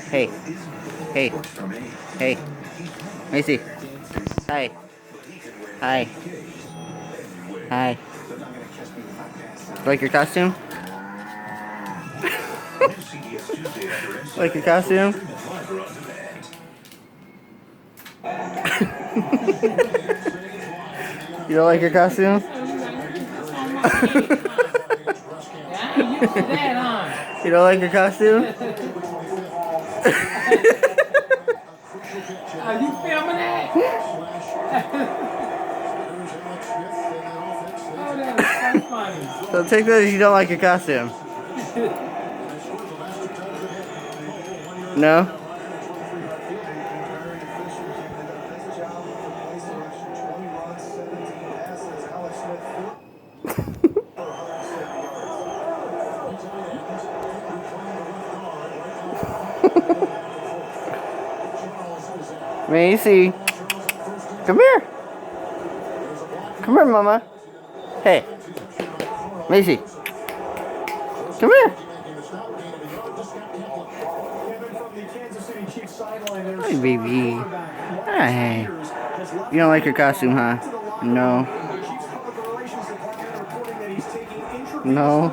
Hey. Hey. Hey. Macy. Hi. Hi. Hi. Like your costume? Like your costume? You don't like your costume? You don't like your costume? Are you filming that? Oh, that is so funny. So take that as you don't like your costume. No? Macy. Come here. Come here, Mama. Hey. Macy. Come here. Hi, baby. Hi. You don't like your costume, huh? No. No.